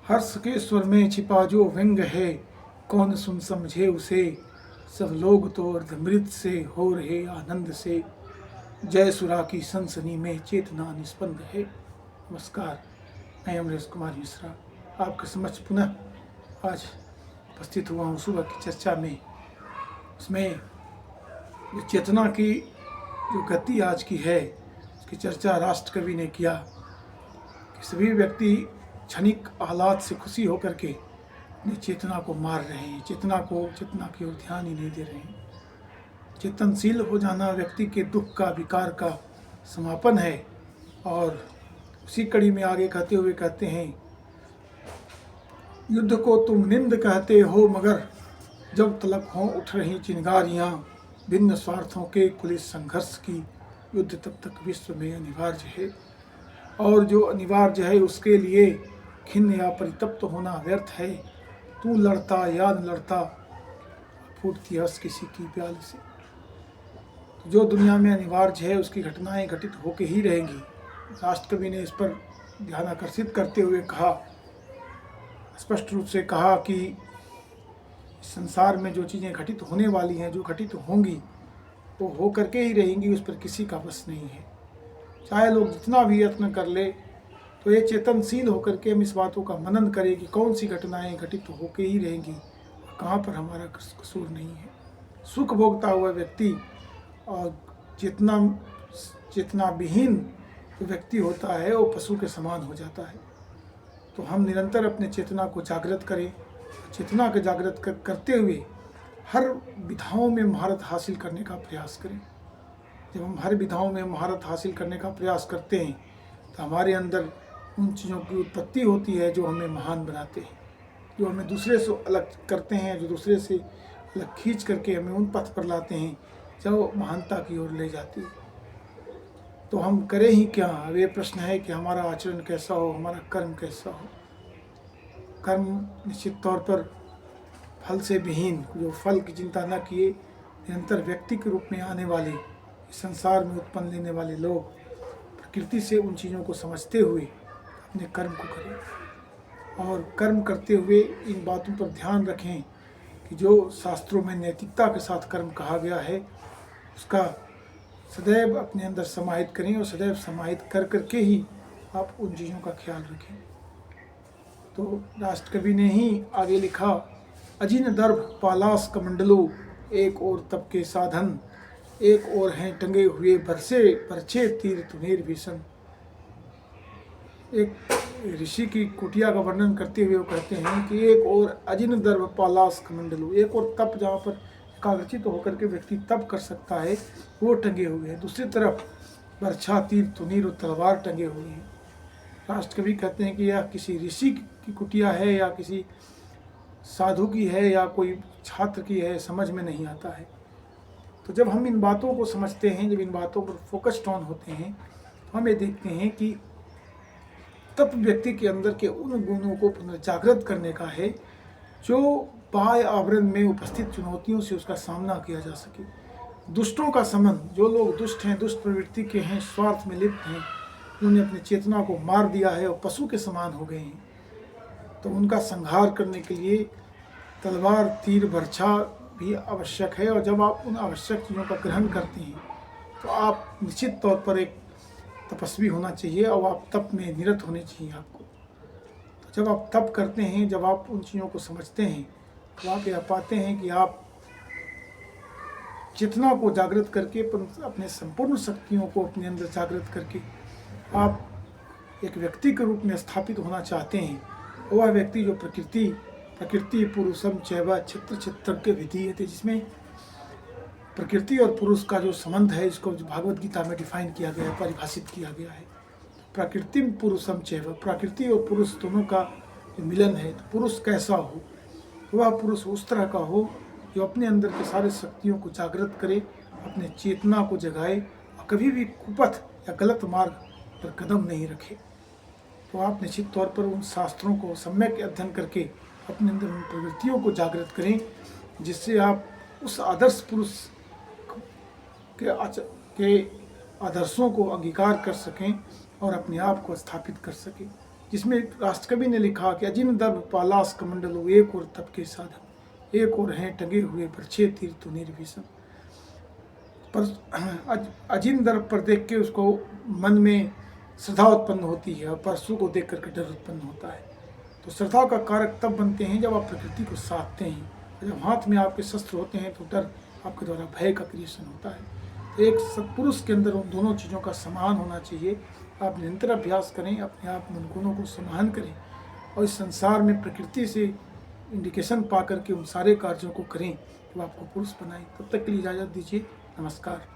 हर्ष के स्वर में छिपा जो व्यंग है, कौन सुन समझे उसे। सब लोग तो अर्धमृत से हो रहे आनंद से। जय सुरा की सनसनी में चेतना निस्पंद है। नमस्कार, मैं अमरेश कुमार मिश्रा आपके समक्ष पुनः आज उपस्थित हुआ हूँ सुबह की चर्चा में। उसमें जो चेतना की जो गति आज की है, उसकी चर्चा राष्ट्र कवि ने किया कि सभी व्यक्ति क्षणिक हालात से खुशी होकर के अपनी चेतना को मार रहे हैं, चेतना की ओर ध्यान ही नहीं दे रहे हैं। चेतनशील हो जाना व्यक्ति के दुख का, विकार का समापन है। और उसी कड़ी में आगे कहते हुए कहते हैं, युद्ध को तुम निंद कहते हो, मगर जब तलक हों उठ रही चिंगारियाँ, भिन्न स्वार्थों के खुले संघर्ष की युद्ध तब तक विश्व में अनिवार्य है। और जो अनिवार्य है उसके लिए खिन्न या परितप्त होना व्यर्थ है। तू लड़ता या न लड़ता, फूटती हंस किसी की प्याली से। तो जो दुनिया में अनिवार्य है उसकी घटनाएं घटित होके ही रहेंगी। राष्ट्र कवि ने इस पर ध्यान आकर्षित करते हुए कहा, स्पष्ट रूप से कहा कि संसार में जो चीज़ें घटित होने वाली हैं, जो घटित होंगी, वो हो करके ही रहेंगी, उस पर किसी का बस नहीं है। चाहे लोग जितना भी यत्न कर ले, तो ये चेतनशील होकर के हम इस बातों का मनन करें कि कौन सी घटनाएं घटित होके ही रहेंगी, कहाँ पर हमारा कसूर नहीं है। सुख भोगता हुआ व्यक्ति और चेतना विहीन जो व्यक्ति होता है वो पशु के समान हो जाता है। तो हम निरंतर अपने चेतना को जागृत करें, चेतना को जागृत करते हुए हर विधाओं में महारत हासिल करने का प्रयास करें। जब हम हर विधाओं में महारत हासिल करने का प्रयास करते हैं तो हमारे अंदर उन चीज़ों की उत्पत्ति होती है जो हमें महान बनाते हैं, जो हमें दूसरे से अलग करते हैं, जो दूसरे से अलग खींच करके हमें उन पथ पर लाते हैं जो महानता की ओर ले जाती है। तो हम करें ही क्या? अब ये प्रश्न है कि हमारा आचरण कैसा हो, हमारा कर्म कैसा हो। कर्म निश्चित तौर पर फल से विहीन, जो फल की चिंता न किए, निरंतर व्यक्ति के रूप में आने वाले, इस संसार में उत्पन्न लेने वाले लोग प्रकृति से उन चीज़ों को समझते हुए अपने कर्म को करें। और कर्म करते हुए इन बातों पर ध्यान रखें कि जो शास्त्रों में नैतिकता के साथ कर्म कहा गया है, उसका सदैव अपने अंदर समाहित करें और सदैव समाहित कर करके ही आप उन चीज़ों का ख्याल रखें। तो राष्ट्र कवि ने ही आगे लिखा, अजिन दर्भ पालास कमंडलो, एक और तप के साधन, एक और हैं टंगे हुए बरछे तीर तुम्हें भीषण। एक ऋषि की कुटिया का वर्णन करते हुए वो कहते हैं कि एक और अजिन दर्भ पालास कमंडलो, एक और तप जहाँ पर एकाग्रचित होकर के व्यक्ति तप कर सकता है वो टंगे हुए हैं, दूसरी तरफ बरछा तीर तुनीर और तलवार टंगे हुए हैं। राष्ट्र कवि कहते हैं कि यह किसी ऋषि की कुटिया है या किसी साधु की है या कोई छात्र की है, समझ में नहीं आता है। तो जब हम इन बातों को समझते हैं, जब इन बातों पर फोकस्ड ऑन होते हैं, तो हम ये देखते हैं कि तप व्यक्ति के अंदर के उन गुणों को पुनर्जागृत करने का है जो बाह्य आवरण में उपस्थित चुनौतियों से उसका सामना किया जा सके। दुष्टों का समन, जो लोग दुष्ट हैं, दुष्ट प्रवृत्ति के हैं, स्वार्थ में लिप्त हैं, उन्होंने अपनी चेतना को मार दिया है और पशु के समान हो गए हैं। तो उनका संहार करने के लिए तलवार, तीर, बरछा भी आवश्यक है। और जब आप उन आवश्यक चीज़ों का ग्रहण करते हैं तो आप निश्चित तौर पर एक तपस्वी होना चाहिए और आप तप में निरत होने चाहिए आपको। तो जब आप तप करते हैं, जब आप उन चीज़ों को समझते हैं, तो आप यह पाते हैं कि आप चेतना को जागृत करके, अपने संपूर्ण शक्तियों को अपने अंदर जागृत करके आप एक व्यक्ति के रूप में स्थापित होना चाहते हैं। वह व्यक्ति जो प्रकृति पुरुषम चैव क्षेत्र क्षेत्रज्ञ विधीयते, जिसमें प्रकृति और पुरुष का जो संबंध है, इसको जो भागवत गीता में डिफाइन किया गया है, परिभाषित किया गया है। प्रकृति पुरुषम चैव, प्रकृति और पुरुष दोनों का जो मिलन है, तो पुरुष कैसा हो? वह पुरुष उस तरह का हो जो अपने अंदर के सारे शक्तियों को जागृत करे, अपने चेतना को जगाए और कभी भी कुपथ या गलत मार्ग पर कदम नहीं रखे। तो आप निश्चित तौर पर उन शास्त्रों को सम्यक अध्ययन करके अपने अंदर उन प्रवृत्तियों को जागृत करें, जिससे आप उस आदर्श पुरुष के आदर्शों को अंगीकार कर सकें और अपने आप को स्थापित कर सकें। जिसमें राष्ट्रकवि ने लिखा कि अजिन दर्भ पालास कमंडलो, एक और तप के साधन, एक और हैं टंगे हुए पर छह तीर तो निर्भीषण। पर अजिन दर्भ पर देख के उसको मन में श्रद्धा उत्पन्न होती है और परशु को देख करके डर उत्पन्न होता है। तो श्रद्धा का कारक तब बनते हैं जब आप प्रकृति को साधते हैं। जब हाथ में आपके शस्त्र होते हैं तो डर आपके द्वारा भय का क्रिएशन होता है। तो एक सत्पुरुष के अंदर उन दोनों चीज़ों का समान होना चाहिए। आप निरंतर अभ्यास करें, अपने आप मन गुणों को सम्मान करें और इस संसार में प्रकृति से इंडिकेशन पा करके उन सारे कार्यों को करें जो आपको पुरुष बनाए। तब तक के लिए इजाज़त दीजिए। नमस्कार।